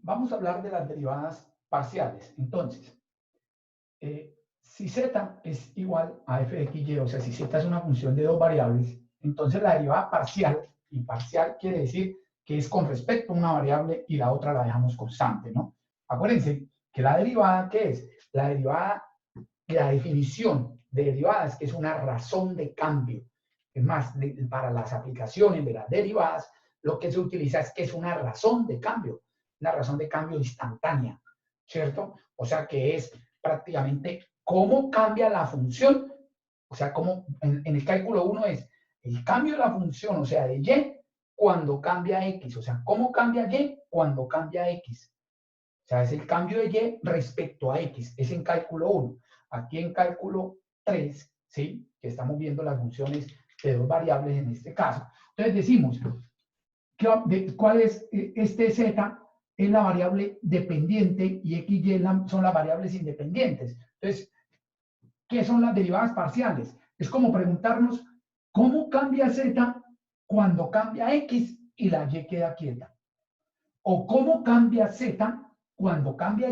vamos a hablar de las derivadas parciales. Entonces, si z es igual a f de x, y, o sea, si z es una función de dos variables, entonces la derivada parcial, y parcial quiere decir que es con respecto a una variable y la otra la dejamos constante, ¿no? Acuérdense que la derivada, ¿qué es? La derivada, la definición de derivada es que es una razón de cambio. Es más, para las aplicaciones de las derivadas, lo que se utiliza es que es una razón de cambio instantánea, ¿cierto? O sea que es prácticamente cómo cambia la función, o sea, cómo en el cálculo 1 es el cambio de la función, o sea, de y, cuando cambia x, o sea, cómo cambia y cuando cambia x. O sea, es el cambio de y respecto a x, es en cálculo 1. Aquí en cálculo 3, ¿sí? Que estamos viendo las funciones de dos variables en este caso. Entonces decimos, ¿cuál es este z? Es la variable dependiente y x y son las variables independientes. Entonces, ¿qué son las derivadas parciales? Es como preguntarnos, ¿cómo cambia z cuando cambia x y la y queda quieta? O ¿cómo cambia z cuando cambia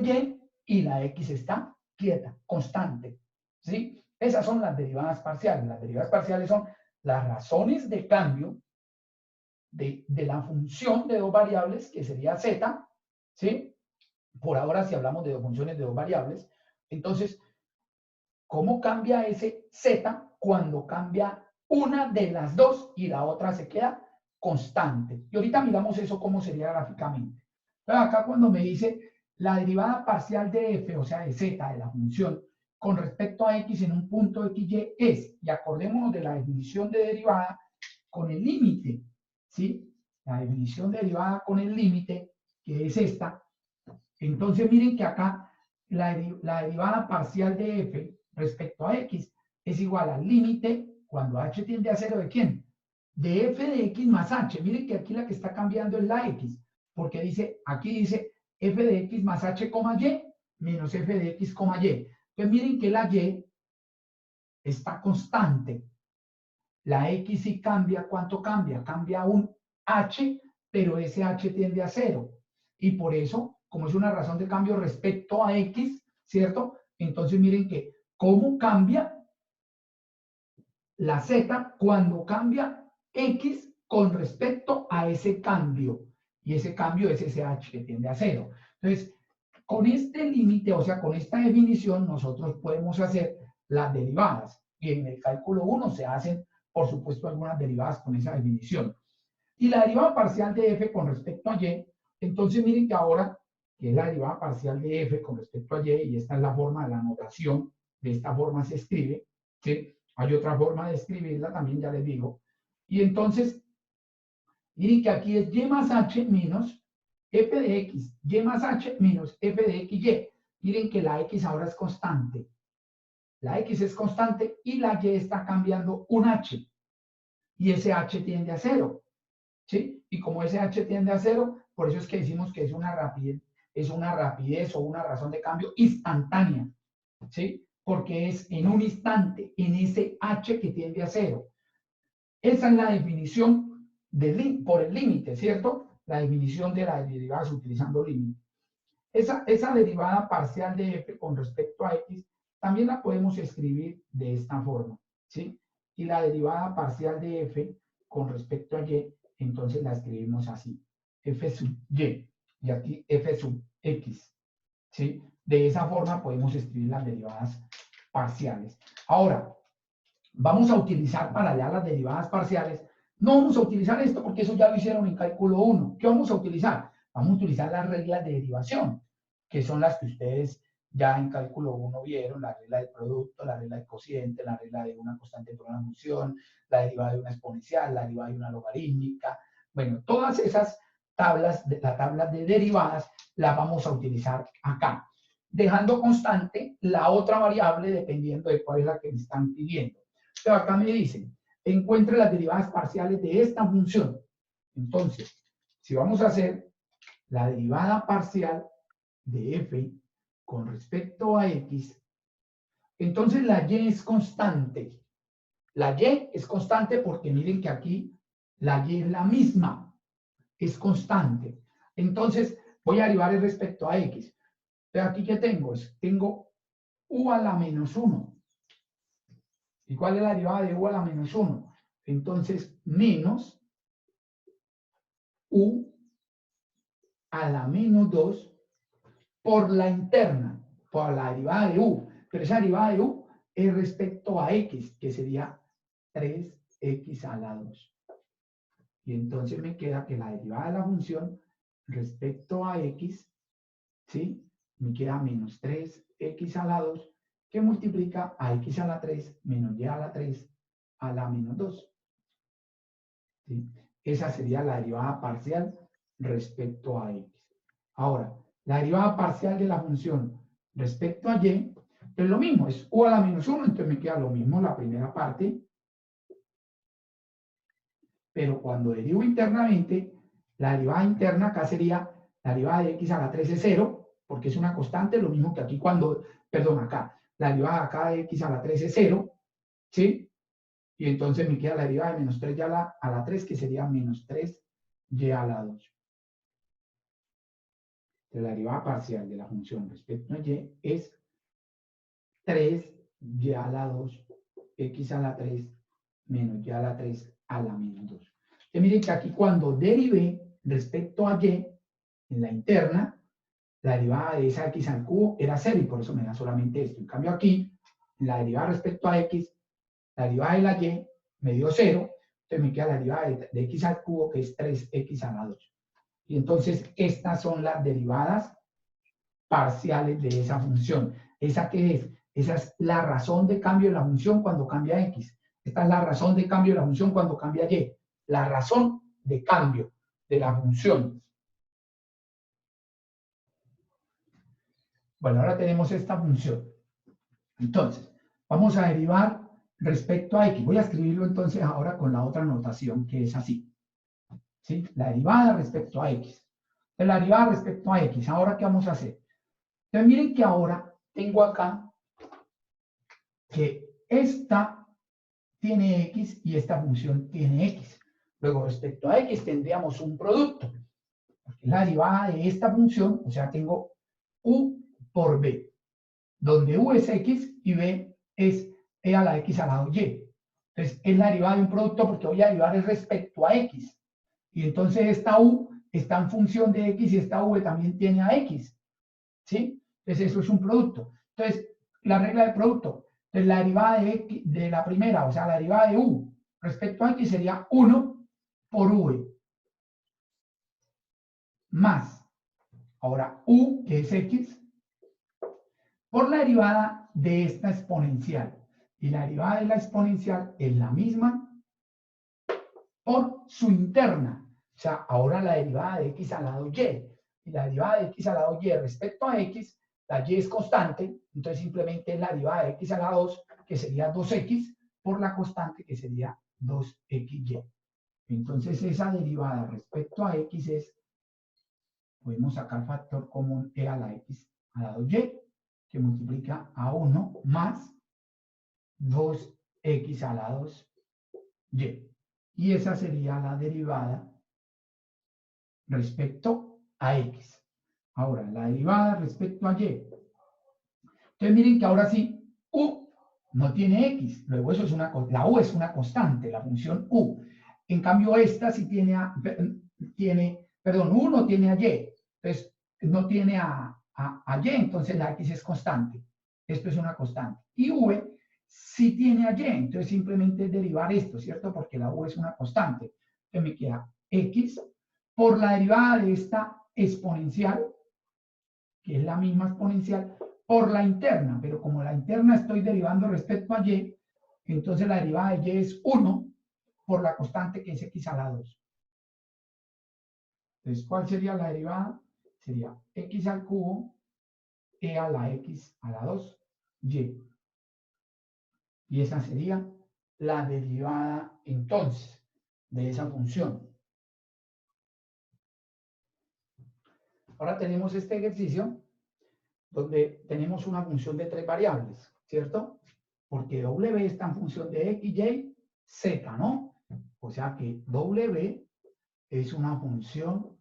y la x está quieta, constante? ¿Sí? Esas son las derivadas parciales. Las derivadas parciales son las razones de cambio de la función de dos variables, que sería z, ¿sí? Por ahora, si hablamos de dos funciones de dos variables, entonces, ¿cómo cambia ese z cuando cambia una de las dos y la otra se queda constante? Y ahorita miramos eso cómo sería gráficamente. Entonces, acá cuando me dice la derivada parcial de f, o sea, de z, de la función, con respecto a x en un punto xy es, y acordémonos de la definición de derivada con el límite, ¿sí? La definición de derivada con el límite, que es esta. Entonces, miren que acá la derivada parcial de f respecto a x es igual al límite cuando h tiende a 0 de ¿quién? De f de x más h. Miren que aquí la que está cambiando es la x, porque dice, aquí dice f de x más h, y menos f de x, y. Entonces miren que la y está constante. La x sí cambia, ¿cuánto cambia? Cambia un h, pero ese h tiende a 0. Y por eso, como es una razón de cambio respecto a x, ¿cierto? Entonces miren que cómo cambia la z cuando cambia x con respecto a ese cambio. Y ese cambio es ese h que tiende a 0. Entonces, con este límite, o sea, con esta definición, nosotros podemos hacer las derivadas. Y en el cálculo 1 se hacen, por supuesto, algunas derivadas con esa definición. Y la derivada parcial de f con respecto a y, entonces miren que ahora, que es la derivada parcial de f con respecto a y esta es la forma de la notación, de esta forma se escribe, ¿sí? Hay otra forma de escribirla también, ya les digo. Y entonces, miren que aquí es y más h menos f de x, y más h menos f de x, y. Miren que la x ahora es constante. La x es constante y la y está cambiando un h. Y ese h tiende a 0. ¿Sí? Y como ese h tiende a 0, por eso es que decimos que es una rapidez o una razón de cambio instantánea. ¿Sí? Porque es en un instante, en ese h que tiende a 0. Esa es la definición por el límite, ¿cierto? La definición de las derivadas utilizando límite. Esa derivada parcial de f con respecto a x también la podemos escribir de esta forma, ¿sí? Y la derivada parcial de f con respecto a y, entonces la escribimos así, f sub y, y aquí f sub x, ¿sí? De esa forma podemos escribir las derivadas parciales. Ahora, vamos a utilizar para allá las derivadas parciales. No vamos a utilizar esto porque eso ya lo hicieron en cálculo 1. ¿Qué vamos a utilizar? Vamos a utilizar las reglas de derivación, que son las que ustedes ya en cálculo 1 vieron, la regla del producto, la regla del cociente, la regla de una constante por una función, la derivada de una exponencial, la derivada de una logarítmica. Bueno, todas esas tablas, la tabla de derivadas, las vamos a utilizar acá, dejando constante la otra variable dependiendo de cuál es la que me están pidiendo. Pero acá me dicen, encuentre las derivadas parciales de esta función. Entonces, si vamos a hacer la derivada parcial de f con respecto a x, entonces la y es constante. La y es constante porque miren que aquí la y es la misma, es constante. Entonces, voy a derivar el respecto a x. Entonces, ¿aquí qué tengo? Tengo u a la menos 1. ¿Y cuál es la derivada de u a la menos 1? Entonces, menos u a la menos 2 por la interna, por la derivada de u. Pero esa derivada de u es respecto a x, que sería 3x a la 2. Y entonces me queda que la derivada de la función respecto a x, ¿sí? Me queda menos 3x a la 2, que multiplica a x a la 3 menos y a la 3 a la menos 2. ¿Sí? Esa sería la derivada parcial respecto a x. Ahora, la derivada parcial de la función respecto a y es lo mismo, es u a la menos 1, entonces me queda lo mismo la primera parte. Pero cuando derivo internamente, la derivada interna acá sería la derivada de x a la 3 es 0, porque es una constante, lo mismo que aquí cuando, perdón, acá, la derivada acá de x a la 3 es 0, ¿sí? Y entonces me queda la derivada de menos 3y a la 3, que sería menos 3y a la 2. Entonces, la derivada parcial de la función respecto a y es 3y a la 2, x a la 3, menos y a la 3 a la menos 2. Entonces, miren que aquí cuando derivé respecto a y, en la interna, la derivada de esa x al cubo era 0 y por eso me da solamente esto. En cambio aquí, en la derivada respecto a x, la derivada de la y me dio 0, entonces me queda la derivada de x al cubo, que es 3x a la 2. Y entonces estas son las derivadas parciales de esa función. ¿Esa qué es? Esa es la razón de cambio de la función cuando cambia x. Esta es la razón de cambio de la función cuando cambia y. La razón de cambio de la función. Bueno, ahora tenemos esta función. Entonces, vamos a derivar respecto a x. Voy a escribirlo entonces ahora con la otra notación que es así. ¿Sí? La derivada respecto a x. La derivada respecto a x. Ahora, ¿qué vamos a hacer? Entonces, miren que ahora tengo acá que esta tiene x y esta función tiene x. Luego, respecto a x tendríamos un producto. Porque la derivada de esta función, o sea, tengo u por b, donde u es x y b es e a la x al lado y. Entonces, es la derivada de un producto porque voy a derivar respecto a x. Y entonces esta u está en función de x y esta v también tiene a x. ¿Sí? Entonces, eso es un producto. Entonces, la regla de producto. Entonces, la derivada de, x, de la primera, o sea, la derivada de u respecto a x sería 1 por v. Más, ahora u, que es x, por la derivada de esta exponencial. Y la derivada de la exponencial es la misma por su interna. O sea, ahora la derivada de x al lado y. Y la derivada de x al lado y respecto a x, la y es constante, entonces simplemente es la derivada de x a la 2, que sería 2x, por la constante, que sería 2xy. Entonces esa derivada respecto a x es, podemos sacar factor común e a la x al lado y, que multiplica a 1 más 2x a la 2y. Y esa sería la derivada respecto a x. Ahora, la derivada respecto a y. Entonces miren que ahora sí, u no tiene x. Luego eso es la u es una constante, la función u. En cambio esta sí perdón, u no tiene a y. Entonces no tiene a y, entonces la x es constante. Esto es una constante. Y v sí tiene a y, entonces simplemente es derivar esto, ¿cierto? Porque la u es una constante. Entonces me queda x por la derivada de esta exponencial, que es la misma exponencial, por la interna, pero como la interna estoy derivando respecto a y, entonces la derivada de y es 1 por la constante que es x a la 2. Entonces, ¿cuál sería la derivada? Sería x al cubo e a la x a la 2 y. Y esa sería la derivada entonces de esa función. Ahora tenemos este ejercicio donde tenemos una función de 3 variables, ¿cierto? Porque w está en función de x, y, z, ¿no? O sea que w es una función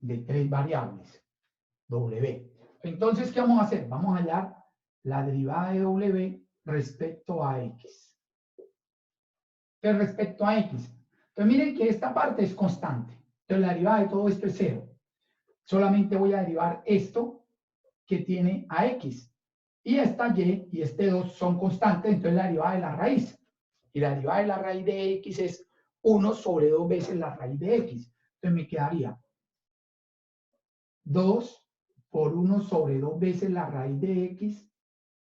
de 3 variables, W. Entonces, ¿qué vamos a hacer? Vamos a hallar la derivada de W respecto a X. ¿Qué respecto a X? Entonces, miren que esta parte es constante. Entonces, la derivada de todo esto es 0. Solamente voy a derivar esto que tiene a X. Y esta Y y este 2 son constantes, entonces la derivada de la raíz. Y la derivada de la raíz de X es 1 sobre 2 veces la raíz de X. Entonces me quedaría 2 por 1 sobre 2 veces la raíz de X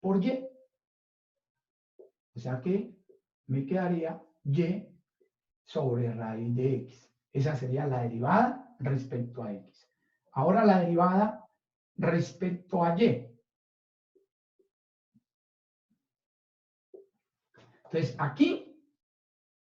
por Y. O sea que me quedaría Y sobre raíz de X. Esa sería la derivada respecto a X. Ahora la derivada respecto a Y. Entonces, aquí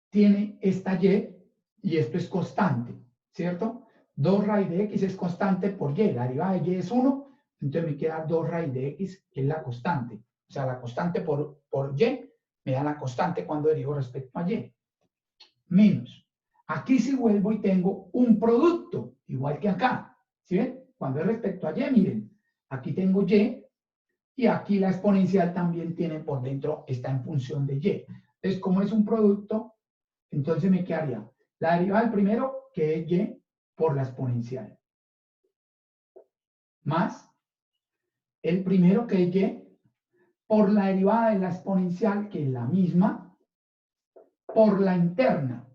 tiene esta y esto es constante, ¿cierto? 2 raíz de X es constante por Y. La derivada de Y es 1, entonces me queda 2 raíz de X, que es la constante. O sea, la constante por Y me da la constante cuando derivo respecto a Y. Menos. Aquí si vuelvo y tengo un producto, igual que acá. ¿Sí ven? Cuando es respecto a Y, miren, aquí tengo Y aquí la exponencial también tiene por dentro, está en función de Y. Entonces, como es un producto, entonces me quedaría la derivada del primero, que es Y, por la exponencial. Más el primero, que es Y, por la derivada de la exponencial, que es la misma, por la interna.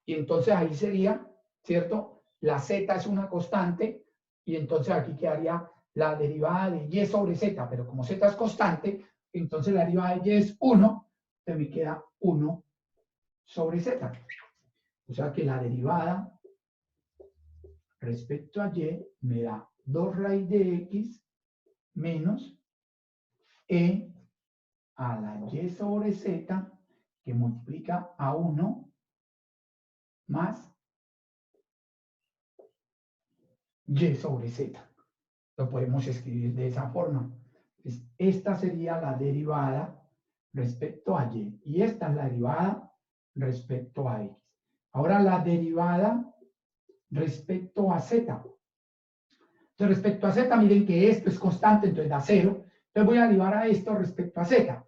Y entonces ahí sería, ¿cierto? La Z es una constante, y entonces aquí quedaría la derivada de Y sobre Z, pero como Z es constante, entonces la derivada de Y es 1, entonces me queda 1 sobre Z. O sea que la derivada respecto a Y me da 2 raíz de X menos E a la Y sobre Z, que multiplica a 1 más Y sobre Z. Lo podemos escribir de esa forma. Entonces, esta sería la derivada respecto a Y. Y esta es la derivada respecto a X. Ahora la derivada respecto a Z. Entonces, respecto a Z, miren que esto es constante, entonces da 0. Entonces voy a derivar a esto respecto a Z.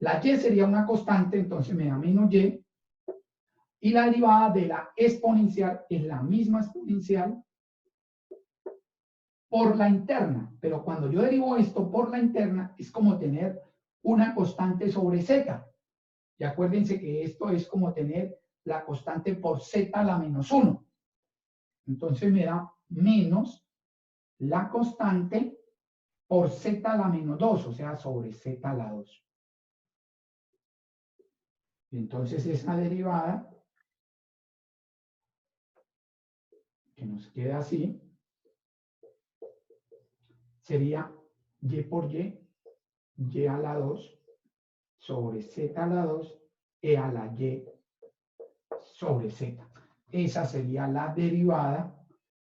La Y sería una constante, entonces me da menos Y. Y la derivada de la exponencial es la misma exponencial por la interna. Pero cuando yo derivo esto por la interna, es como tener una constante sobre Z. Y acuérdense que esto es como tener la constante por Z a la menos 1. Entonces me da menos la constante por Z a la menos 2, o sea, sobre Z a la 2. Y entonces esa derivada, que nos queda así, sería Y por Y a la 2, sobre Z a la 2, E a la Y sobre Z. Esa sería la derivada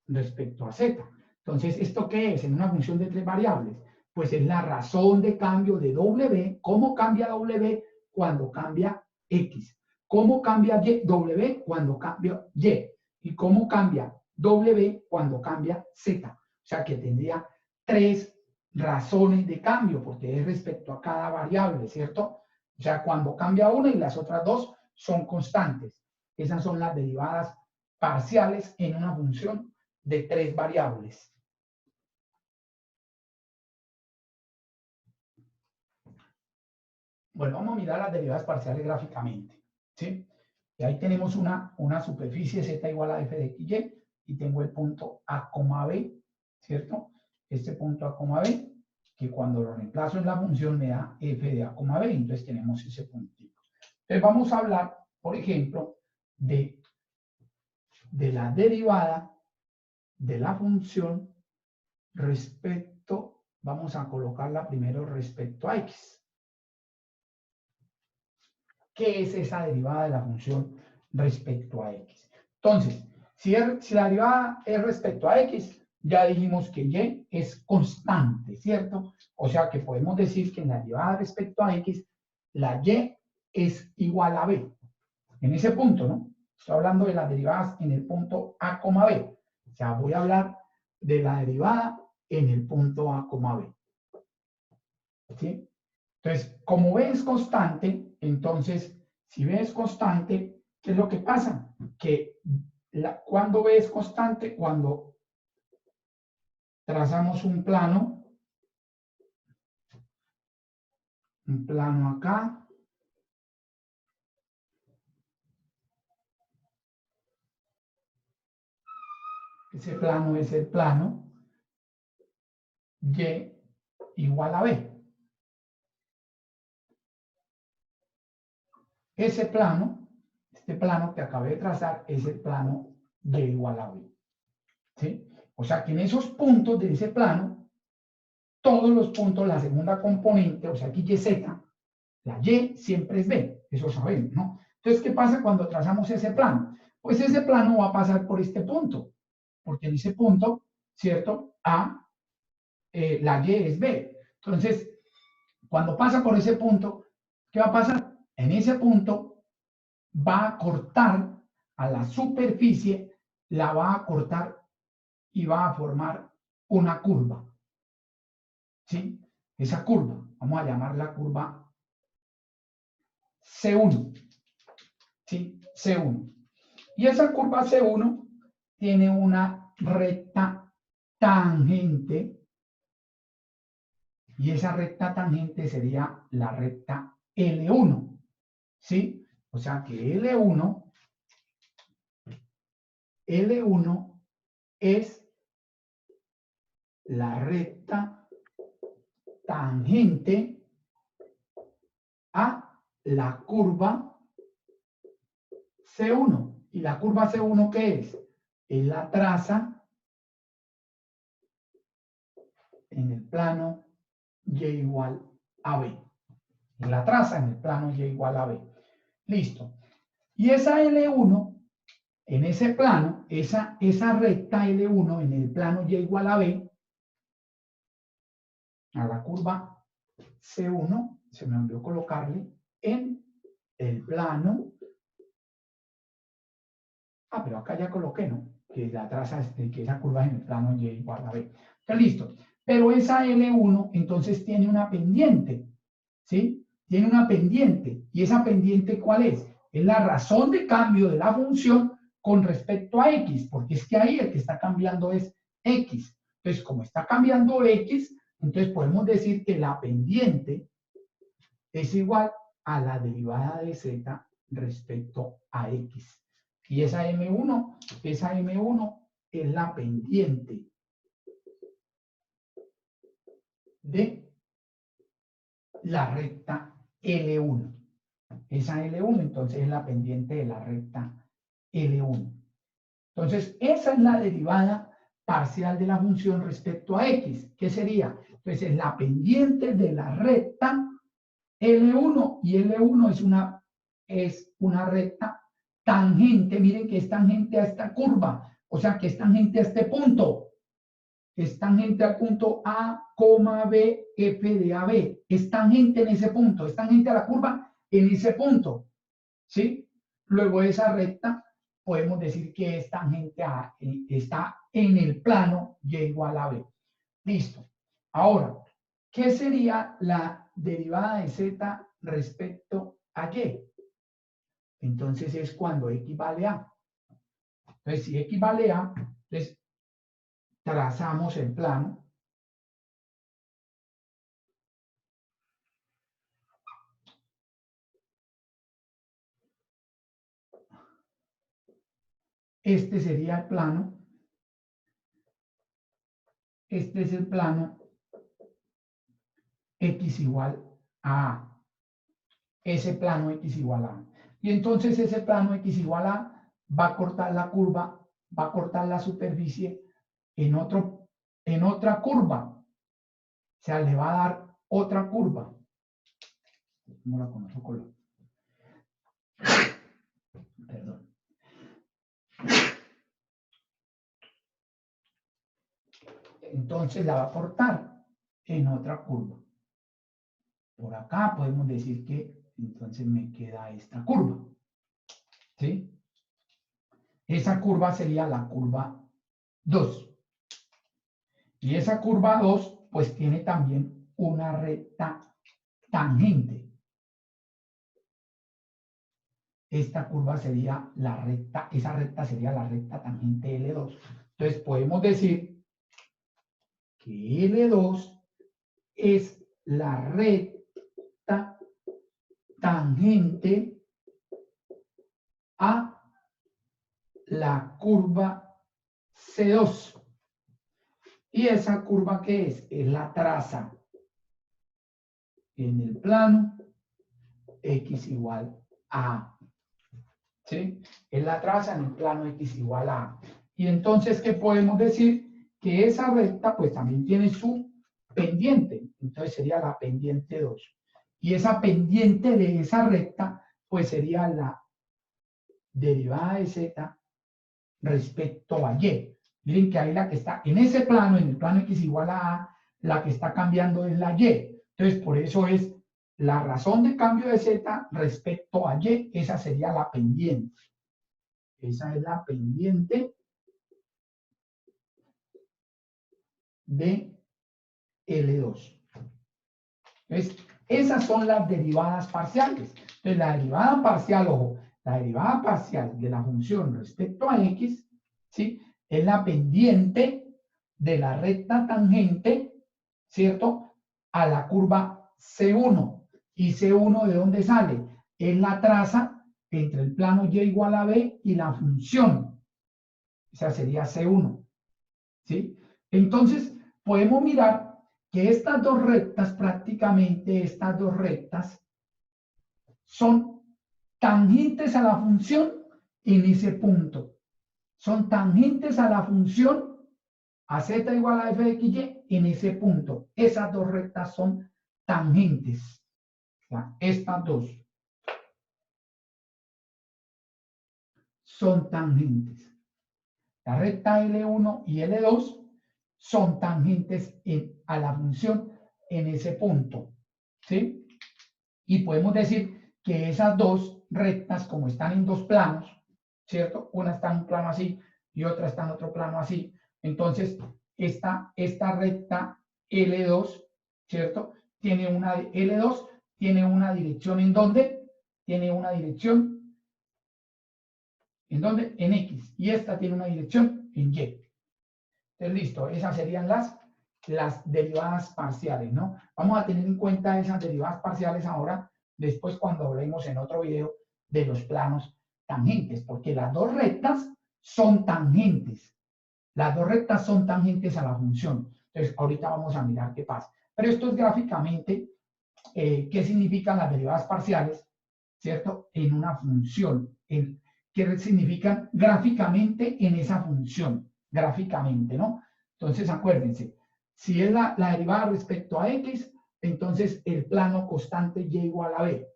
respecto a Z. Entonces, ¿esto qué es? En una función de 3 variables. Pues es la razón de cambio de W. ¿Cómo cambia W cuando cambia X? ¿Cómo cambia W cuando cambia Y? ¿Y cómo cambia W cuando cambia Z? O sea que tendría 3 razones de cambio, porque es respecto a cada variable, ¿cierto? O sea, cuando cambia una y las otras 2 son constantes. Esas son las derivadas parciales en una función de 3 variables. Bueno, vamos a mirar las derivadas parciales gráficamente, ¿sí? Y ahí tenemos una superficie z igual a f de xy y tengo el punto a, b, ¿cierto? Este punto a, b, que cuando lo reemplazo en la función me da f de a, b, entonces tenemos ese puntito. Entonces vamos a hablar, por ejemplo, de la derivada de la función respecto, vamos a colocarla primero respecto a x. ¿Qué es esa derivada de la función respecto a x? Entonces, si la derivada es respecto a x, ya dijimos que y es constante, ¿cierto? O sea que podemos decir que en la derivada respecto a x, la y es igual a b. En ese punto, ¿no? Estoy hablando de las derivadas en el punto a, b. O sea, voy a hablar de la derivada en el punto A, B. ¿Sí? Entonces, como B es constante, entonces, si B es constante, ¿qué es lo que pasa? Que cuando B es constante, cuando trazamos un plano acá, ese plano es el plano Y igual a B. Ese plano, este plano que acabé de trazar, es el plano Y igual a B. ¿Sí? O sea que en esos puntos de ese plano, todos los puntos, la segunda componente, o sea aquí YZ, la Y siempre es B, eso sabemos, ¿no? Entonces, ¿qué pasa cuando trazamos ese plano? Pues ese plano va a pasar por este punto, porque en ese punto, ¿cierto? La Y es B. Entonces, cuando pasa por ese punto, ¿qué va a pasar? En ese punto va a cortar a la superficie, la va a cortar y va a formar una curva. ¿Sí? Esa curva, vamos a llamarla curva C1. ¿Sí? C1. Y esa curva C1 tiene una recta tangente, y esa recta tangente sería la recta L1. ¿Sí? O sea que L1 es la recta tangente a la curva C1. ¿Y la curva C1 qué es? Es la traza en el plano Y igual a B. La traza en el plano Y igual a B. Listo. Y esa L1, en ese plano, esa recta L1 en el plano Y igual a B, a la curva C1, se me olvidó colocarle en el plano. Pero acá ya coloqué, ¿no? Que la traza, que esa curva es en el plano Y igual a B. Está listo. Pero esa L1 entonces tiene una pendiente, ¿sí? Tiene una pendiente. ¿Y esa pendiente cuál es? Es la razón de cambio de la función con respecto a X, porque es que ahí el que está cambiando es X. Entonces, como está cambiando X, entonces podemos decir que la pendiente es igual a la derivada de Z respecto a X. Y esa M1 es la pendiente de la recta L1. Esa L1 entonces es la pendiente de la recta L1. Entonces, esa es la derivada parcial de la función respecto a X. ¿Qué sería? Entonces, es la pendiente de la recta L1, y L1 es una recta tangente. Miren que es tangente a esta curva, o sea que es tangente a este punto. Es tangente al punto A, B, F de AB. Es tangente en ese punto, es tangente a la curva en ese punto. ¿Sí? Luego esa recta podemos decir que es tangente a, está en el plano Y igual a B. Listo. Ahora, ¿qué sería la derivada de Z respecto a Y? Entonces es cuando X vale A. Entonces, si X vale A, entonces trazamos el plano. Este sería el plano. Este es el plano X igual a A. Ese plano X igual a A. Y entonces ese plano X igual a A va a cortar la curva, va a cortar la superficie en otra curva. O sea, le va a dar otra curva. ¿Cómo la con otro color? Perdón. Entonces la va a cortar en otra curva. Por acá podemos decir que entonces me queda esta curva. ¿Sí? Esa curva sería la curva 2. Y esa curva 2, pues tiene también una recta tangente. Esta curva sería la recta, esa recta sería la recta tangente L2. Entonces podemos decir que L2 es la recta tangente a la curva C2. ¿Y esa curva qué es? Es la traza en el plano X igual a A. ¿Sí? Es la traza en el plano X igual a A. Y entonces, ¿qué podemos decir? Que esa recta pues también tiene su pendiente. Entonces sería la pendiente 2. Y esa pendiente de esa recta pues sería la derivada de Z respecto a Y. Miren que ahí la que está en ese plano, en el plano X igual a A, la que está cambiando es la Y. Entonces, por eso es la razón de cambio de Z respecto a Y, esa sería la pendiente. Esa es la pendiente de L2. Entonces, esas son las derivadas parciales. Entonces, la derivada parcial, ojo, la derivada parcial de la función respecto a X, ¿sí? Es la pendiente de la recta tangente, ¿cierto? A la curva C1. ¿Y C1 de dónde sale? Es la traza entre el plano Y igual a B y la función. Esa sería C1. ¿Sí? Entonces, podemos mirar que estas dos rectas, prácticamente estas dos rectas, son tangentes a la función en ese punto. Son tangentes a la función a z igual a f de xy en ese punto. Esas dos rectas son tangentes. O sea, estas dos son tangentes. La recta L1 y L2 son tangentes a la función en ese punto. ¿Sí? Y podemos decir que esas dos rectas, como están en dos planos, ¿cierto? Una está en un plano así y otra está en otro plano así. Entonces, esta recta L2, ¿cierto? L2 tiene una dirección ¿en dónde? Tiene una dirección ¿en dónde? En X. Y esta tiene una dirección en Y. Entonces, listo. Esas serían las derivadas parciales, ¿no? Vamos a tener en cuenta esas derivadas parciales ahora, después cuando hablemos en otro video de los planos tangentes, porque las dos rectas son tangentes. Las dos rectas son tangentes a la función. Entonces, ahorita vamos a mirar qué pasa. Pero esto es gráficamente, qué significan las derivadas parciales, ¿cierto? En una función. ¿Qué significan gráficamente en esa función? Gráficamente, ¿no? Entonces, acuérdense, si es la derivada respecto a X, entonces el plano constante Y igual a B.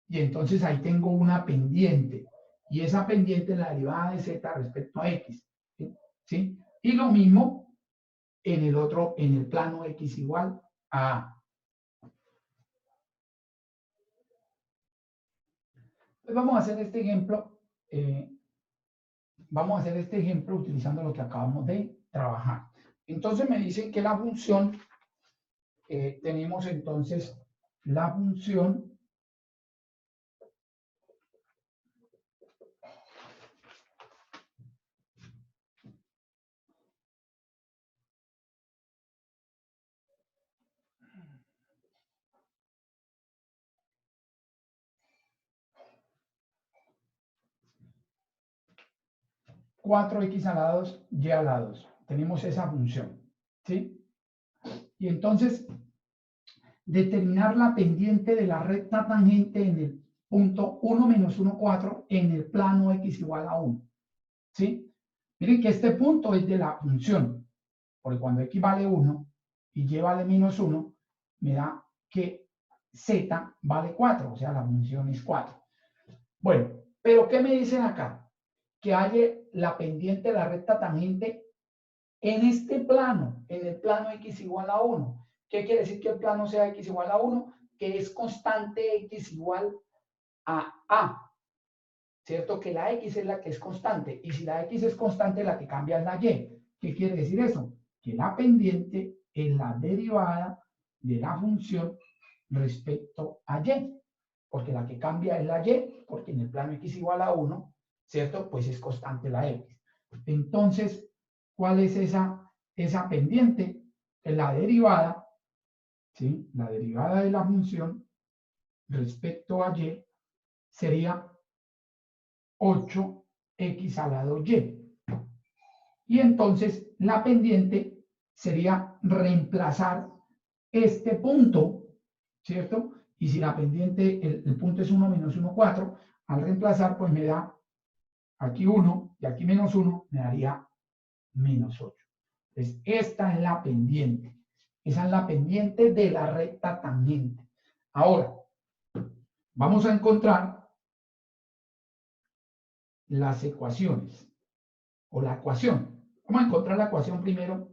Y entonces ahí tengo una pendiente. Y esa pendiente es la derivada de Z respecto a X. ¿Sí? Y lo mismo en el otro, en el plano X igual a A. Pues vamos a hacer este ejemplo. Vamos a hacer este ejemplo utilizando lo que acabamos de trabajar. Entonces me dicen que la función, tenemos entonces la función cuatro x a la 2, y a la 2. Tenemos esa función, ¿sí? Y entonces, determinar la pendiente de la recta tangente en el punto 1 menos 1, 4 en el plano x igual a 1, ¿sí? Miren que este punto es de la función, porque cuando x vale 1 y y vale menos 1, me da que z vale 4, o sea, la función es 4. Bueno, pero ¿qué me dicen acá? Que hay la pendiente de la recta tangente en este plano, en el plano x igual a 1. ¿Qué quiere decir que el plano sea x igual a 1? Que es constante x igual a A. ¿cierto? Que la X es la que es constante, y si la X es constante, la que cambia es la Y. ¿Qué quiere decir eso? Que la pendiente es la derivada de la función respecto a Y, porque la que cambia es la Y, porque en el plano X igual a 1, ¿cierto? Pues es constante la X. Entonces, ¿cuál es esa pendiente? Es la derivada, ¿sí? La derivada de la función respecto a Y sería 8x al lado Y. Y entonces la pendiente sería reemplazar este punto, ¿cierto? Y si la pendiente, el punto es 1 menos 1, 4, al reemplazar, pues me da aquí 1 y aquí menos 1, me daría menos 8. Entonces, esta es la pendiente. Esa es la pendiente de la recta tangente. Ahora, vamos a encontrar las ecuaciones o la ecuación. Vamos a encontrar la ecuación primero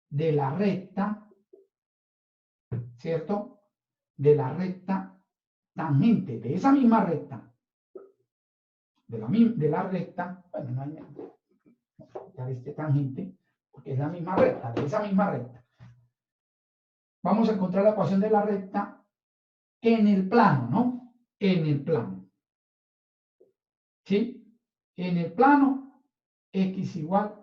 de la recta, ¿cierto? De la recta tangente, de esa misma recta. De la recta, bueno, no hay este tangente, porque es la misma recta, de esa misma recta. Vamos a encontrar la ecuación de la recta en el plano, ¿no? En el plano. ¿Sí? En el plano x igual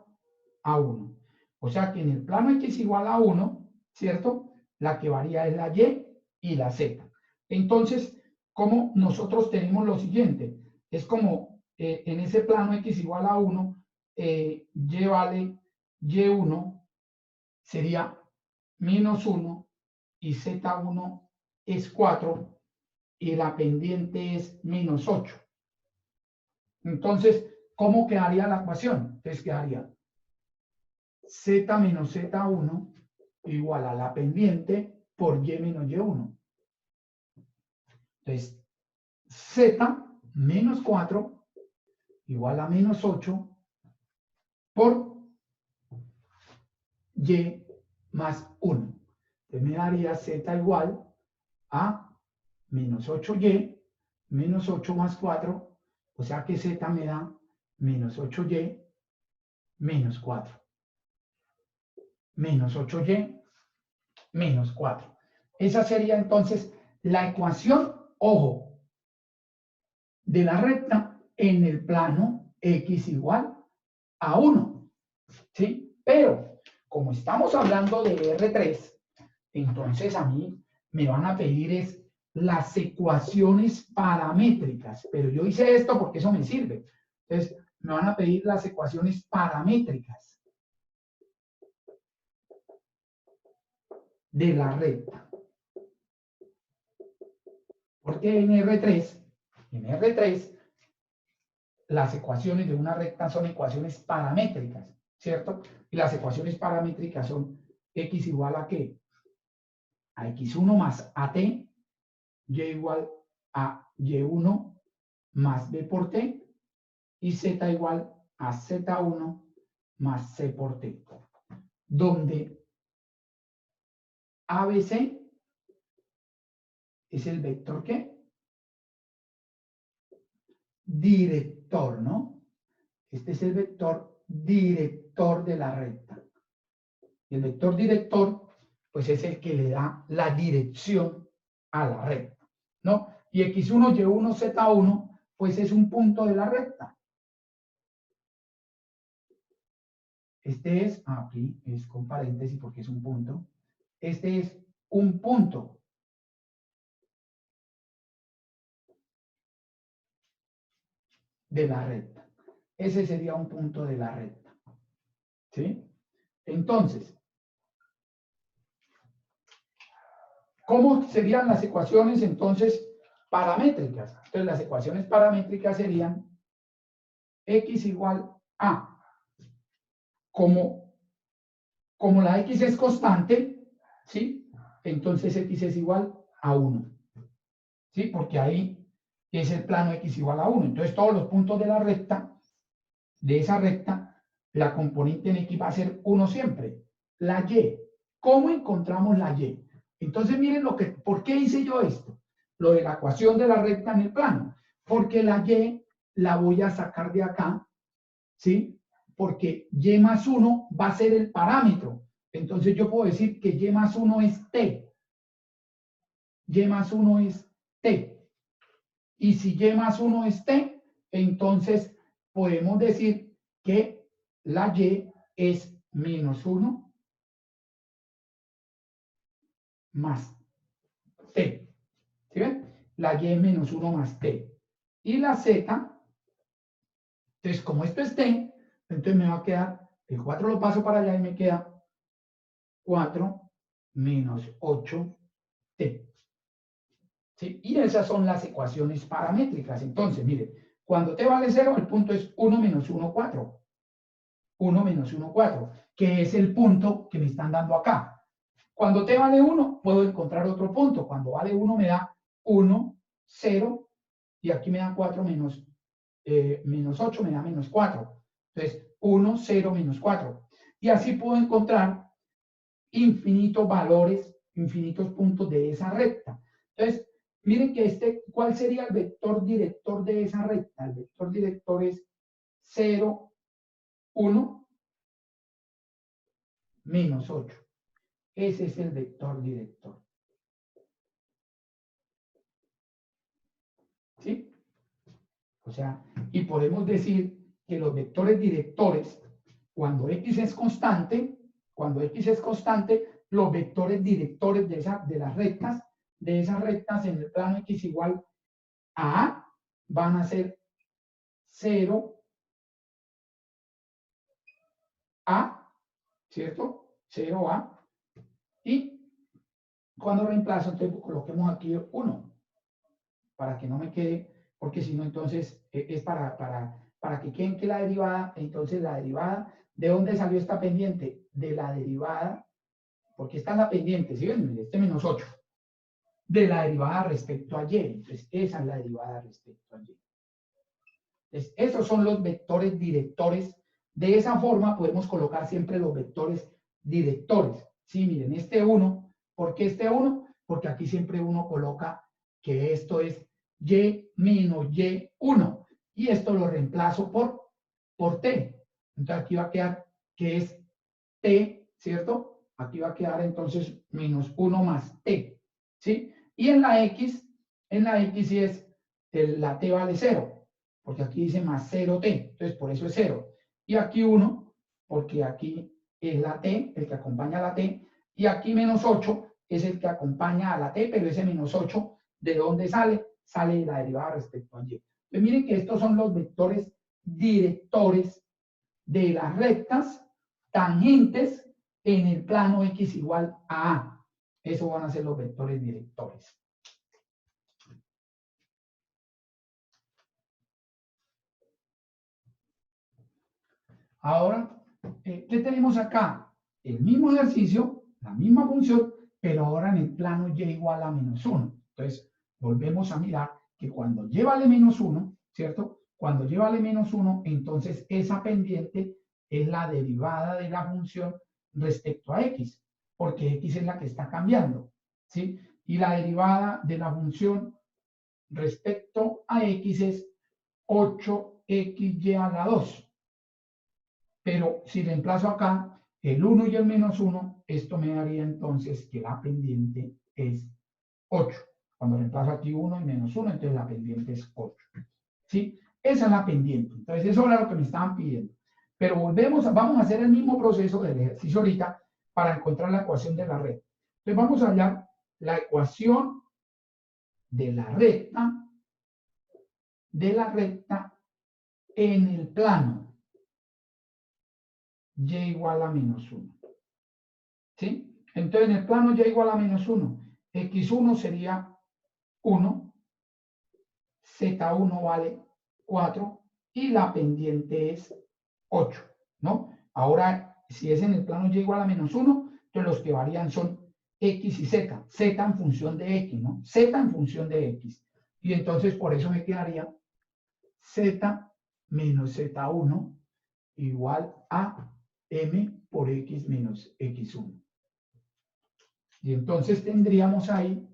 a 1. O sea que en el plano x igual a 1, ¿cierto? La que varía es la y y la z. Entonces, como nosotros tenemos lo siguiente, es como en ese plano x igual a 1, y vale y1 sería menos 1 y z1 es 4 y la pendiente es menos 8. Entonces, ¿cómo quedaría la ecuación? Entonces quedaría z menos z1 igual a la pendiente por y menos y1. Entonces, z menos 4 igual a menos 8 por y más 1. Entonces me daría z igual a menos 8y, menos 8 más 4, o sea que z me da menos 8y menos 4. Menos 8y menos 4. Esa sería entonces la ecuación, ojo, de la recta en el plano x igual a 1. ¿Sí? Pero, como estamos hablando de R3, entonces a mí me van a pedir es las ecuaciones paramétricas. Pero yo hice esto porque eso me sirve. Entonces, me van a pedir las ecuaciones paramétricas de la recta. Porque en R3, las ecuaciones de una recta son ecuaciones paramétricas, ¿cierto? Y las ecuaciones paramétricas son x igual a ¿qué? A x1 más at, y igual a y1 más b por t, y z igual a z1 más c por t, donde ABC es el vector ¿qué? Director, ¿no? Este es el vector director de la recta. Y el vector director, pues es el que le da la dirección a la recta, ¿no? Y x1, y1, z1, pues es un punto de la recta. Este es, aquí es con paréntesis porque es un punto. Este es un punto. De la recta. Ese sería un punto de la recta. ¿Sí? Entonces, ¿cómo serían las ecuaciones entonces paramétricas? Entonces, las ecuaciones paramétricas serían x igual a, como la x es constante, ¿sí? Entonces x es igual a 1. ¿Sí? Porque ahí es el plano x igual a 1. Entonces, todos los puntos de la recta, de esa recta, la componente en x va a ser 1 siempre. La y. ¿Cómo encontramos la y? Entonces, miren ¿por qué hice yo esto? Lo de la ecuación de la recta en el plano. Porque la y la voy a sacar de acá, ¿sí? Porque y más 1 va a ser el parámetro. Entonces yo puedo decir que y más 1 es t. Y más 1 es t. Y si y más 1 es t, entonces podemos decir que la y es menos 1 más t. ¿Sí ven? La y es menos 1 más t. Y la z, entonces como esto es t, entonces me va a quedar, el 4 lo paso para allá y me queda 4 menos 8t. ¿Sí? Y esas son las ecuaciones paramétricas. Entonces, mire, cuando t vale 0, el punto es 1 menos 1, 4. 1 menos 1, 4, que es el punto que me están dando acá. Cuando t vale 1, puedo encontrar otro punto. Cuando vale 1 me da 1, 0, y aquí me da 4 menos 8, me da menos 4. Entonces, 1, 0, menos 4. Y así puedo encontrar infinitos valores, infinitos puntos de esa recta. Entonces, miren que ¿cuál sería el vector director de esa recta? El vector director es 0, 1, menos 8. Ese es el vector director. ¿Sí? O sea, y podemos decir que los vectores directores, cuando x es constante, los vectores directores de esas rectas en el plano x igual a A van a ser 0, A, ¿cierto? 0A. Y cuando reemplazo, entonces coloquemos aquí 1, para que no me quede, porque si no, entonces es para que queden que la derivada, entonces la derivada, ¿de dónde salió esta pendiente? De la derivada, porque está en la pendiente, ¿sí ven? Este menos 8, de la derivada respecto a y. Entonces, esa es la derivada respecto a y. Entonces, esos son los vectores directores. De esa forma podemos colocar siempre los vectores directores. Sí, miren, este 1, ¿por qué este 1? Porque aquí siempre uno coloca que esto es y menos y1. Y esto lo reemplazo por t. Entonces aquí va a quedar que es t, ¿cierto? Aquí va a quedar entonces menos 1 más t. ¿Sí? Y en la x sí es, la t vale 0. Porque aquí dice más 0t, entonces por eso es 0. Y aquí 1, porque aquí es la t, el que acompaña a la t, y aquí menos 8 es el que acompaña a la t, pero ese menos 8, ¿de dónde sale? Sale de la derivada respecto a y. Entonces miren que estos son los vectores directores de las rectas tangentes en el plano x igual a A. Eso van a ser los vectores directores. Ahora, ¿qué tenemos acá? El mismo ejercicio, la misma función, pero ahora en el plano y igual a menos 1. Entonces, volvemos a mirar que cuando y vale menos 1, ¿cierto? Cuando y vale menos 1, entonces esa pendiente es la derivada de la función respecto a x, porque x es la que está cambiando, ¿sí? Y la derivada de la función respecto a x es 8xy a la 2. Pero si reemplazo acá el 1 y el menos 1, esto me daría entonces que la pendiente es 8. Cuando reemplazo aquí 1 y menos 1, entonces la pendiente es 8. ¿Sí? Esa es la pendiente. Entonces eso era lo que me estaban pidiendo. Pero vamos a hacer el mismo proceso del ejercicio ahorita para encontrar la ecuación de la red. Entonces vamos a hallar la ecuación de la recta en el plano y igual a menos 1. ¿Sí? Entonces en el plano y igual a menos 1, x1 sería 1, z1 vale 4 y la pendiente es 8, ¿no? Ahora, si es en el plano y igual a menos 1, entonces los que varían son x y z, z en función de x, ¿no? Z en función de x. Y entonces por eso me quedaría z menos z1 igual a m por x menos x1. Y entonces tendríamos ahí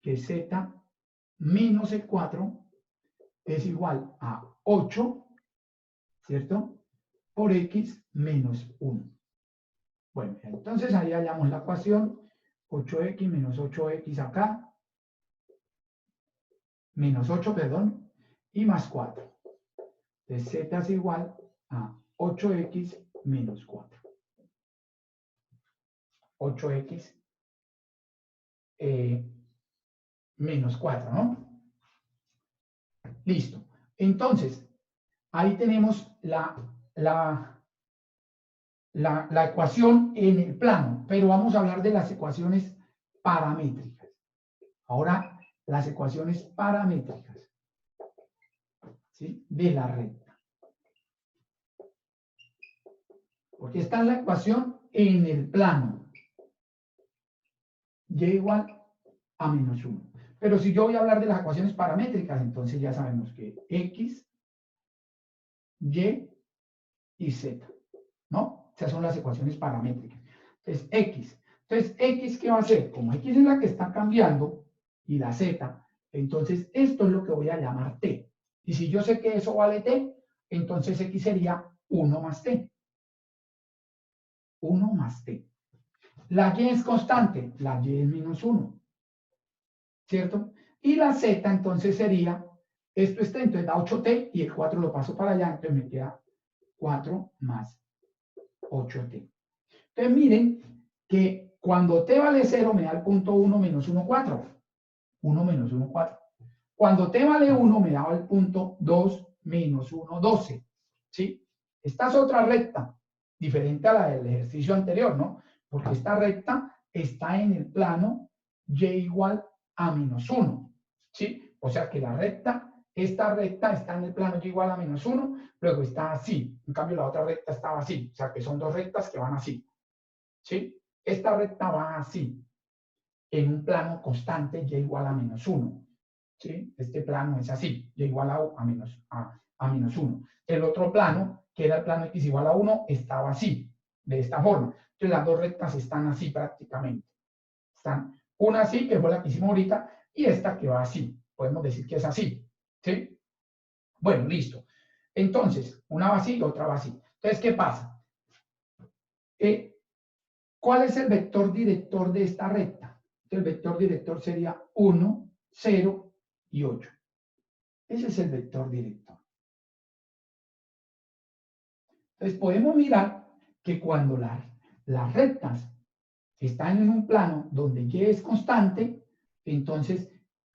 que z menos e4 es igual a 8, ¿cierto? Por x menos 1. Bueno, entonces ahí hallamos la ecuación, 8x menos 8x acá, menos 8, perdón, y más 4. Entonces z es igual a 8x menos 4. 8x menos 4, ¿no? Listo. Entonces, ahí tenemos la ecuación en el plano, pero vamos a hablar de las ecuaciones paramétricas. Ahora, las ecuaciones paramétricas, ¿sí? De la recta. Porque está la ecuación en el plano. Y igual a menos 1. Pero si yo voy a hablar de las ecuaciones paramétricas, entonces ya sabemos que x, y y z, ¿no? Esas son las ecuaciones paramétricas. Entonces, x. Entonces, x, ¿qué va a hacer? Como x es la que está cambiando, y la z, entonces esto es lo que voy a llamar t. Y si yo sé que eso vale t, entonces x sería 1 más t. 1 más t. La y es constante, la y es menos 1. ¿Cierto? Y la z entonces sería, esto está, entonces da 8t y el 4 lo paso para allá, entonces me queda 4 más 8t. Entonces miren que cuando t vale 0 me da el punto 1 menos 1, 4. 1 menos 1, 4. Cuando t vale 1 me daba el punto 2 menos 1, 12. ¿Sí? Esta es otra recta, diferente a la del ejercicio anterior, ¿no? Porque esta recta está en el plano y igual a menos 1. ¿Sí? O sea que la recta, esta recta está en el plano y igual a menos 1, luego está así. En cambio la otra recta estaba así. O sea que son dos rectas que van así. ¿Sí? Esta recta va así, en un plano constante y igual a menos 1. ¿Sí? Este plano es así, y igual a menos 1. El otro plano, que era el plano x igual a 1, estaba así, de esta forma. Entonces las dos rectas están así prácticamente. Están una así, que fue la que hicimos ahorita, y esta que va así. Podemos decir que es así. ¿Sí? Bueno, listo. Entonces, una va así y otra va así. Entonces, ¿qué pasa? ¿Cuál es el vector director de esta recta? El vector director sería 1, 0 y 8. Ese es el vector director. Entonces podemos mirar que cuando las rectas están en un plano donde y es constante, entonces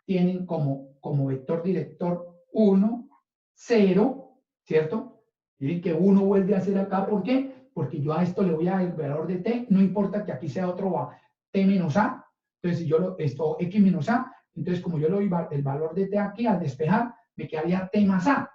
tienen como vector director 1, 0, ¿cierto? Miren que 1 vuelve a ser acá, ¿por qué? Porque yo a esto le voy a dar el valor de t, no importa que aquí sea otro t menos a, entonces si yo esto x menos a, entonces como yo le doy el valor de t aquí, al despejar, me quedaría t más a,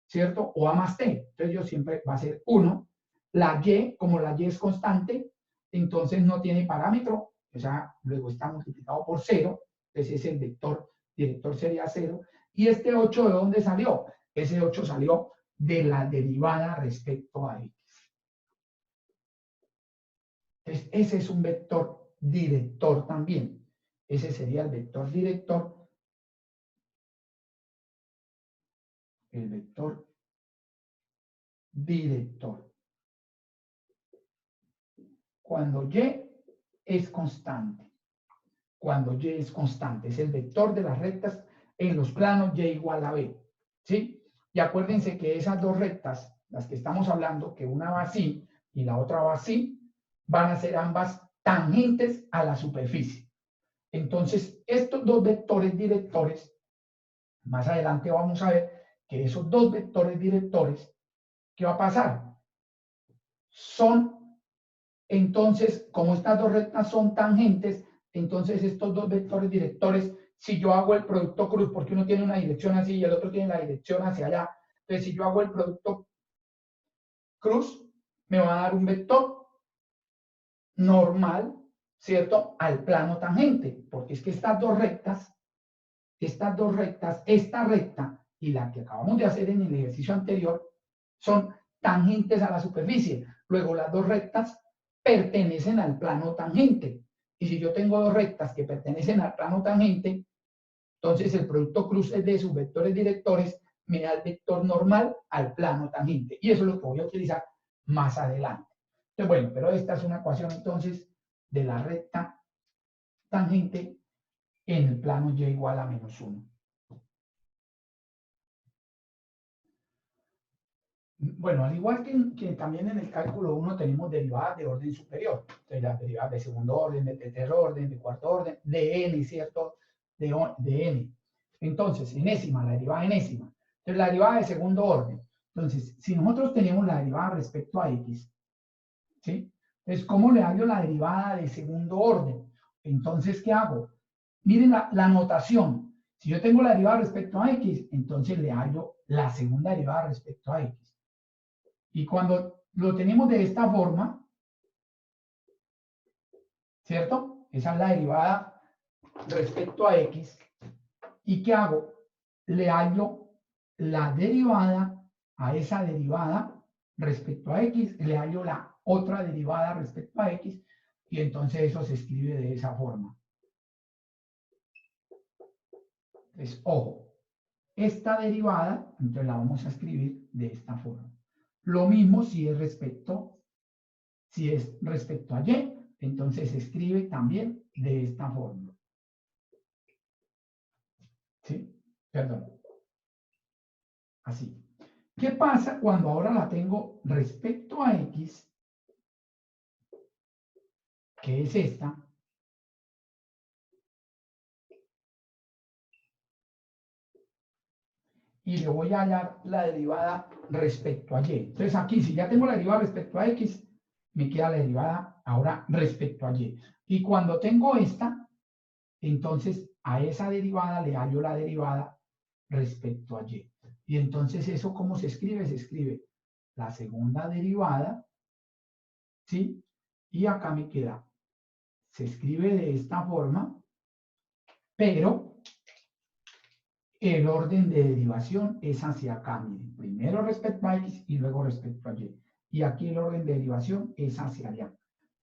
¿cierto? O a más t, entonces yo siempre va a ser 1, la y, como la y es constante, entonces no tiene parámetro, o sea, luego está multiplicado por 0, entonces es el vector director sería 0, y este 8 ¿de dónde salió? Ese 8 salió de la derivada respecto a x. Entonces, ese es un vector director también. Ese sería el vector director. El vector director. Cuando y es constante. Cuando y es constante. Es el vector de las rectas en los planos y igual a b. ¿Sí? Y acuérdense que esas dos rectas, las que estamos hablando, que una va así y la otra va así, van a ser ambas tangentes a la superficie. Entonces, estos dos vectores directores, más adelante vamos a ver que esos dos vectores directores, ¿qué va a pasar? Son, entonces, como estas dos rectas son tangentes, entonces estos dos vectores directores, si yo hago el producto cruz, porque uno tiene una dirección así y el otro tiene la dirección hacia allá, entonces si yo hago el producto cruz, me va a dar un vector normal, ¿cierto? Al plano tangente, porque es que estas dos rectas, esta recta y la que acabamos de hacer en el ejercicio anterior, son tangentes a la superficie. Luego las dos rectas pertenecen al plano tangente. Y si yo tengo dos rectas que pertenecen al plano tangente, entonces el producto cruz de sus vectores directores me da el vector normal al plano tangente. Y eso es lo que voy a utilizar más adelante. Entonces, bueno, pero esta es una ecuación entonces de la recta tangente en el plano y igual a menos 1. Bueno, al igual que también en el cálculo 1 tenemos derivadas de orden superior. Entonces, las derivadas de segundo orden, de tercer orden, de cuarto orden, de n, ¿cierto? De n. Entonces, enésima, la derivada enésima. Entonces, la derivada de segundo orden. Entonces, si nosotros tenemos la derivada respecto a x, ¿sí? Entonces, ¿cómo le hallo la derivada de segundo orden? Entonces, ¿qué hago? Miren la notación. Si yo tengo la derivada respecto a x, entonces le hallo la segunda derivada respecto a x. Y cuando lo tenemos de esta forma, ¿cierto? Esa es la derivada respecto a x. ¿Y qué hago? Le hallo la derivada a esa derivada respecto a x, le hallo la otra derivada respecto a x, y entonces eso se escribe de esa forma. Entonces, ojo, esta derivada, entonces la vamos a escribir de esta forma. Lo mismo si es respecto a y, entonces se escribe también de esta forma. ¿Sí? Perdón. Así. ¿Qué pasa cuando ahora la tengo respecto a x, que es esta? Y le voy a hallar la derivada respecto a y. Entonces aquí, si ya tengo la derivada respecto a x, me queda la derivada ahora respecto a y. Y cuando tengo esta, entonces a esa derivada le hallo la derivada respecto a y. Y entonces eso, ¿cómo se escribe? Se escribe la segunda derivada, ¿sí? Y acá me queda, se escribe de esta forma, pero el orden de derivación es hacia acá, miren, primero respecto a x y luego respecto a y. Y aquí el orden de derivación es hacia allá.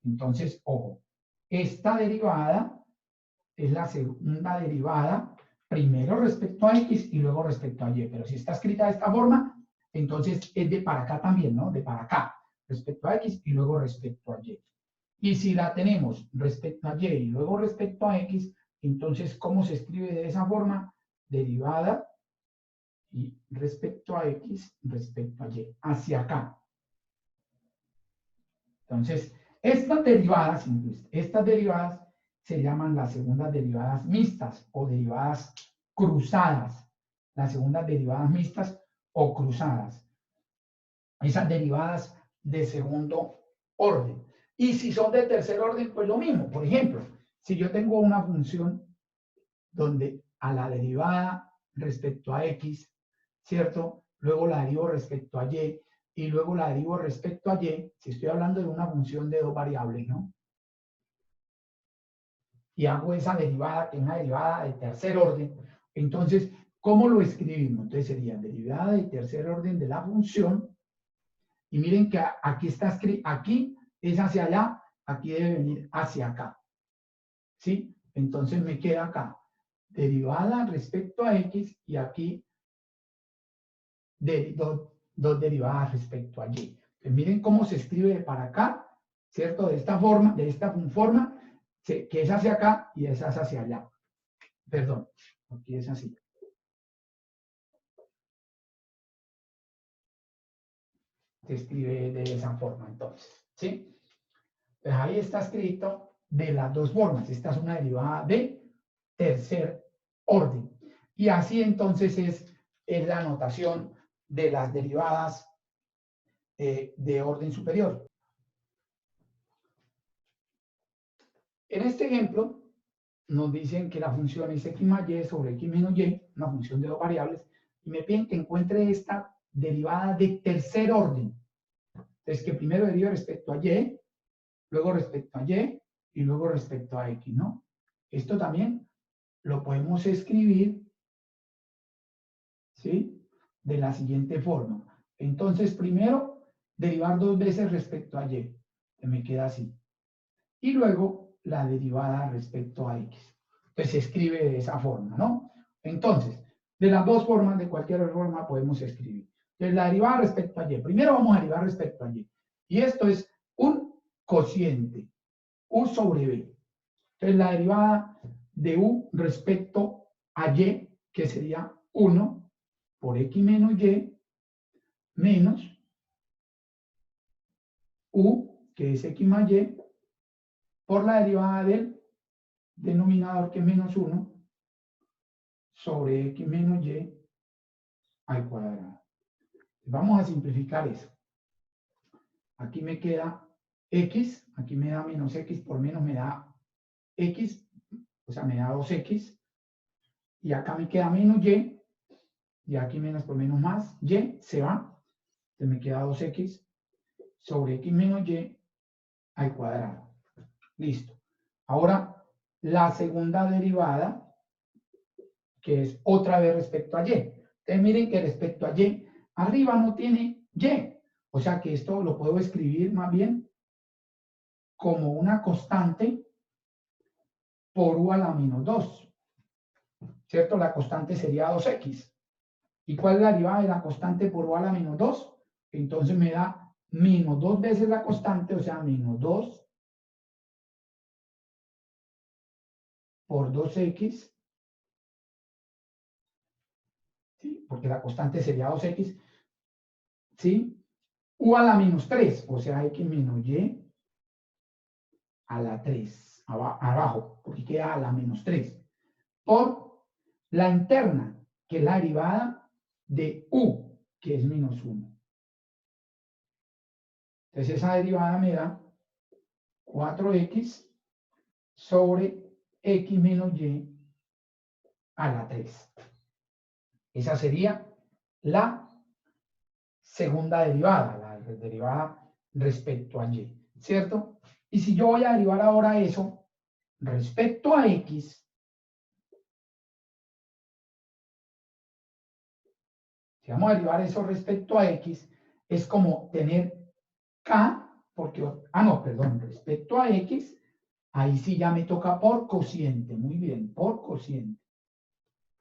Entonces, ojo, esta derivada es la segunda derivada, primero respecto a x y luego respecto a y. Pero si está escrita de esta forma, entonces es de para acá también, ¿no? De para acá, respecto a x y luego respecto a y. Y si la tenemos respecto a y y luego respecto a x, entonces, ¿cómo se escribe de esa forma? Derivada y respecto a x, respecto a y, hacia acá. Entonces, estas derivadas se llaman las segundas derivadas mixtas o derivadas cruzadas. Las segundas derivadas mixtas o cruzadas. Esas derivadas de segundo orden. Y si son de tercer orden, pues lo mismo. Por ejemplo, si yo tengo una función donde a la derivada respecto a x, ¿cierto? Luego la derivo respecto a y, y luego la derivo respecto a y, si estoy hablando de una función de dos variables, ¿no? Y hago esa derivada, que es una derivada de tercer orden, entonces, ¿cómo lo escribimos? Entonces sería derivada de tercer orden de la función, y miren que aquí está escrito, aquí es hacia allá, aquí debe venir hacia acá, ¿sí? Entonces me queda acá, derivada respecto a x, y aquí dos derivadas respecto a y. Entonces, miren cómo se escribe para acá, ¿cierto? De esta forma, que es hacia acá y esa es hacia allá. Perdón, aquí es así. Se escribe de esa forma, entonces, ¿sí? Pues ahí está escrito de las dos formas. Esta es una derivada de tercer orden. Y así entonces es la notación de las derivadas de orden superior. En este ejemplo, nos dicen que la función es x más y sobre x menos y, una función de dos variables, y me piden que encuentre esta derivada de tercer orden. Entonces, que primero derive respecto a y, luego respecto a y luego respecto a x, ¿no? Esto también lo podemos escribir, ¿sí? De la siguiente forma. Entonces, primero, derivar dos veces respecto a y, que me queda así. Y luego, la derivada respecto a x. Entonces, se escribe de esa forma, ¿no? Entonces, De las dos formas, de cualquier forma, podemos escribir. Entonces, la derivada respecto a y. Primero vamos a derivar respecto a y. Y esto es un cociente, u sobre b. Entonces, la derivada de u respecto a y, que sería 1 por x menos y, menos u, que es x más y, por la derivada del denominador, que es menos 1, sobre x menos y al cuadrado. Vamos a simplificar eso. Aquí me queda x, aquí me da menos x, por menos me da x, o sea, me da 2x, y acá me queda menos y aquí menos por menos más, y se va, entonces me queda 2x sobre x menos y al cuadrado. Listo. Ahora, la segunda derivada, que es otra vez respecto a y. Entonces miren que respecto a y, arriba no tiene y. O sea que esto lo puedo escribir más bien como una constante por u a la menos 2. ¿Cierto? La constante sería 2x. ¿Y cuál es la derivada de la constante por u a la menos 2? Entonces me da menos 2 veces la constante, o sea, menos 2 por 2x, ¿sí? Porque la constante sería 2x, ¿sí? U a la menos 3, o sea, x menos y a la 3, abajo, porque queda a la menos 3, por la interna, que es la derivada de u, que es menos 1. Entonces esa derivada me da 4x sobre x menos y a la 3. Esa sería la segunda derivada, la derivada respecto a y, ¿cierto? Y si yo voy a derivar ahora eso respecto a x, si vamos a derivar eso respecto a x, es como tener k, porque, no, perdón, respecto a x, ahí sí ya me toca por cociente, muy bien, por cociente.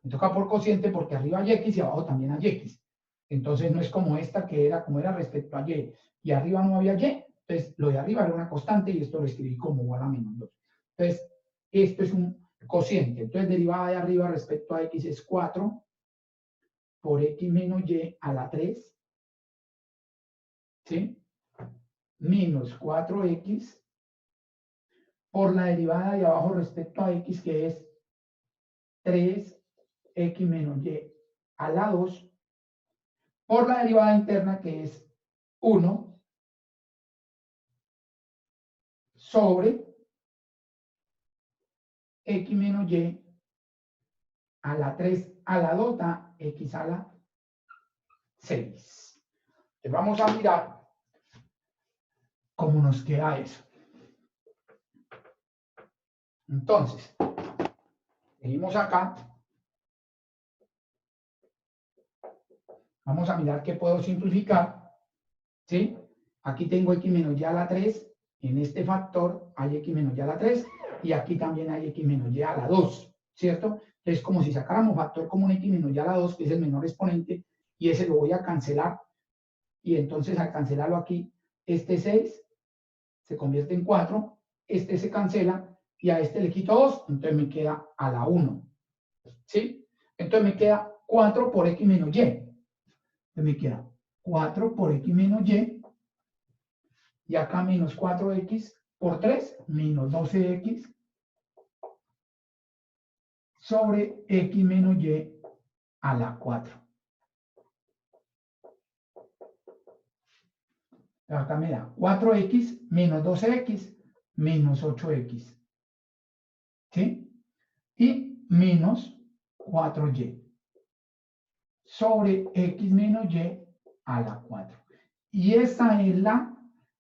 Me toca por cociente porque arriba hay x y abajo también hay x. Entonces no es como esta que era, como era respecto a y arriba no había y, entonces lo de arriba era una constante y esto lo escribí como igual a menos 2. Entonces, esto es un cociente. Entonces, derivada de arriba respecto a x es 4 por x menos y a la 3, ¿sí? Menos 4x por la derivada de abajo respecto a x, que es 3x menos y a la 2, por la derivada interna, que es 1 sobre x menos y a la 3 a la 2 da x a la 6. Entonces vamos a mirar cómo nos queda eso. Entonces, seguimos acá. Vamos a mirar qué puedo simplificar. ¿Sí? Aquí tengo x menos y a la 3. En este factor hay x menos y a la 3. Y aquí también hay x menos y a la 2. ¿Cierto? Es como si sacáramos factor común x menos y a la 2, que es el menor exponente, y ese lo voy a cancelar. Y entonces al cancelarlo aquí, este 6 se convierte en 4, este se cancela, y a este le quito 2, entonces me queda a la 1. ¿Sí? Entonces me queda 4 por x menos y. Entonces me queda 4 por x menos y acá menos 4x por 3, menos 12x, sobre x menos y a la 4. Acá me da 4x menos 12x menos 8x. ¿Sí? Y menos 4y sobre x menos y a la 4. Y esa es la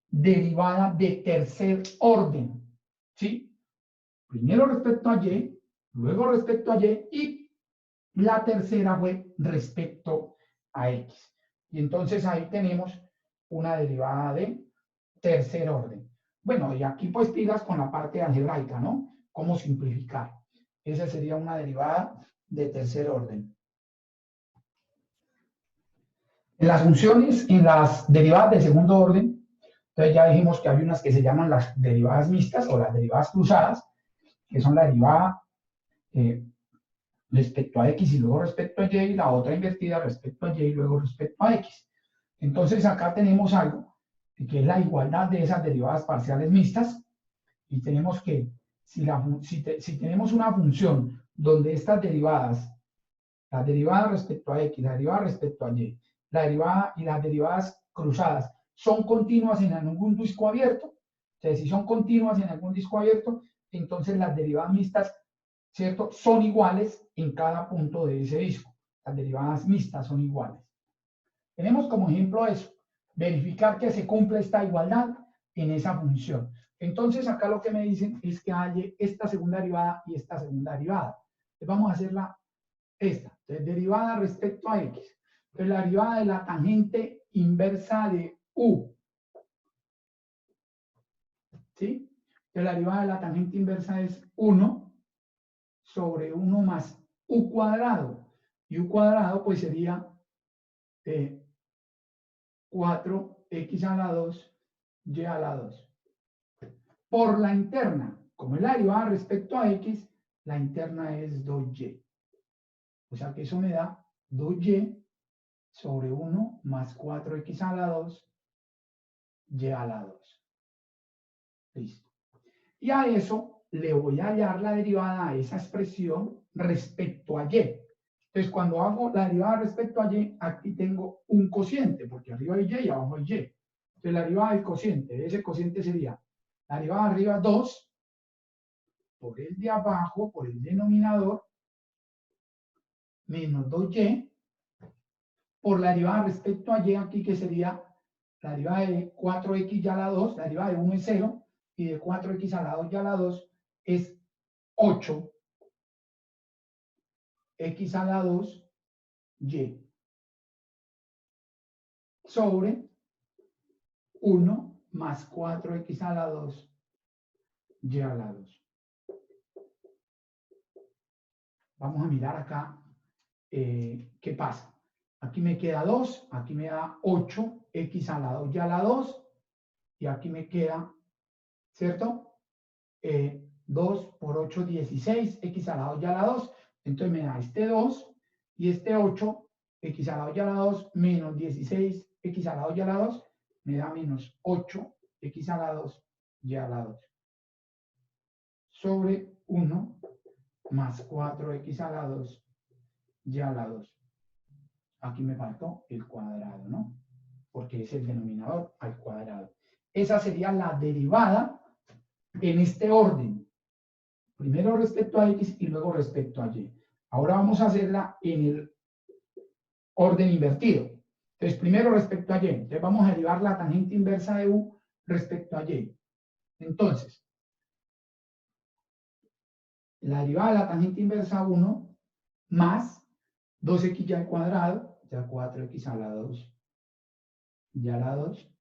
derivada de tercer orden. ¿Sí? Primero respecto a y, luego respecto a y la tercera fue respecto a x. Y entonces ahí tenemos una derivada de tercer orden. Bueno, y aquí pues pilas con la parte algebraica, ¿no? Cómo simplificar. Esa sería una derivada de tercer orden. En las funciones, en las derivadas de segundo orden, entonces ya dijimos que hay unas que se llaman las derivadas mixtas o las derivadas cruzadas, que son la derivada respecto a x y luego respecto a y, y la otra invertida respecto a y y luego respecto a x. Entonces acá tenemos algo que es la igualdad de esas derivadas parciales mixtas, y tenemos que, si tenemos una función donde estas derivadas, la derivada respecto a x, la derivada respecto a y, la derivada y las derivadas cruzadas son continuas en algún disco abierto, entonces si son continuas en algún disco abierto, entonces las derivadas mixtas, ¿cierto?, son iguales en cada punto de ese disco. Las derivadas mixtas son iguales. Tenemos como ejemplo eso, verificar que se cumple esta igualdad en esa función. Entonces acá lo que me dicen es que hay esta segunda derivada y esta segunda derivada. Entonces vamos a hacerla esta. Entonces derivada respecto a x. Entonces la derivada de la tangente inversa de u. ¿Sí? Entonces la derivada de la tangente inversa es 1 sobre 1 más u cuadrado. Y u cuadrado pues sería 4x a la 2, y a la 2. Por la interna, como es la derivada respecto a x, la interna es 2y. O sea que eso me da 2y sobre 1 más 4x a la 2, y a la 2. Listo. Y a eso le voy a hallar la derivada a esa expresión respecto a y. Entonces, cuando hago la derivada respecto a y, aquí tengo un cociente, porque arriba hay y y abajo hay y. Entonces, la derivada del cociente, ese cociente sería la derivada de arriba 2 por el de abajo, por el denominador, menos 2y, por la derivada respecto a y aquí, que sería la derivada de 4x y a la 2, la derivada de 1 es 0, y de 4x a la 2 y a la 2 es 8, x a la 2, y, sobre 1 más 4x a la 2, y a la 2. Vamos a mirar acá qué pasa. Aquí me queda 2, aquí me da 8, x a la 2 y a la 2, y aquí me queda, ¿cierto? 2 por 8, 16, x a la 2 y a la 2. Entonces me da este 2 y este 8, x a la 2 y a la 2, menos 16, x a la 2 y a la 2, me da menos 8, x a la 2 y a la 2. Sobre 1 más 4x a la 2 y a la 2. Aquí me faltó el cuadrado, ¿no? Porque es el denominador al cuadrado. Esa sería la derivada en este orden. Primero respecto a x y luego respecto a y. Ahora vamos a hacerla en el orden invertido. Entonces, primero respecto a y. Entonces, vamos a derivar la tangente inversa de u respecto a y. Entonces, la derivada de la tangente inversa 1 más 2x al cuadrado, ya 4x a la 2, y a la 2,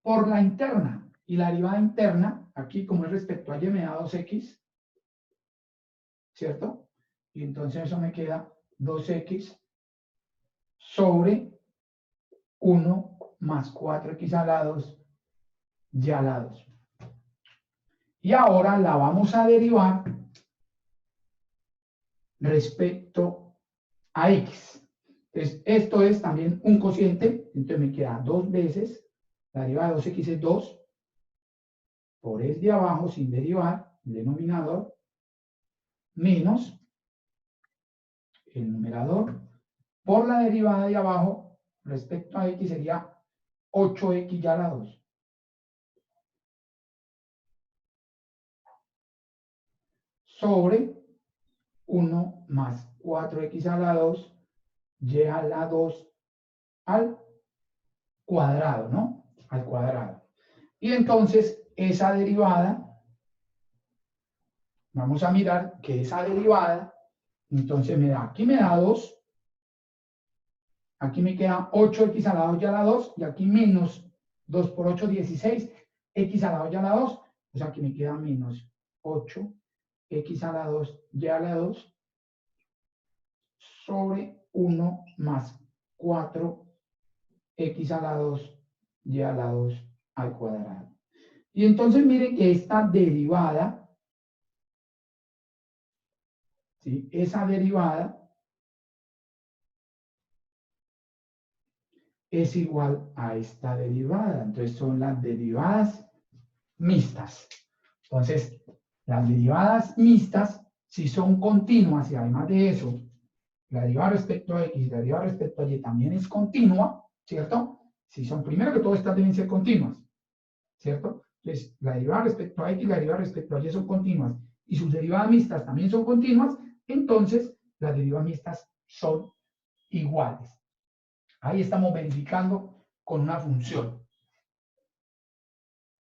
por la interna. Y la derivada interna, aquí como es respecto a y, me da 2x, ¿cierto? Y entonces eso me queda 2x sobre 1 más 4x a la 2, y a la 2. Y ahora la vamos a derivar respecto a x. Entonces, esto es también un cociente, entonces me queda 2 veces, la derivada de 2x es 2, por el de abajo sin derivar, el denominador, menos el numerador, por la derivada de abajo respecto a x sería 8x a la 2. Sobre 1 más 4x a la 2, y a la 2 al cuadrado, ¿no? Al cuadrado. Y entonces esa derivada, vamos a mirar que esa derivada, entonces me da, aquí me da 2, aquí me queda 8x a la 2 y a la 2, y aquí menos 2 por 8, 16, x a la 2 y a la 2, pues aquí me queda menos 8, x a la 2 y a la 2, sobre 1 más 4 x a la 2, y a la 2 al cuadrado. Y entonces miren que esta derivada, ¿sí? Esa derivada es igual a esta derivada. Entonces son las derivadas mixtas. Entonces, las derivadas mixtas, si son continuas y además de eso, la derivada respecto a x y la derivada respecto a y también es continua, ¿cierto? Si son, primero que todo, estas deben ser continuas, ¿cierto? Entonces, la derivada respecto a x y la derivada respecto a y son continuas y sus derivadas mixtas también son continuas, entonces las derivadas mixtas son iguales. Ahí estamos verificando con una función.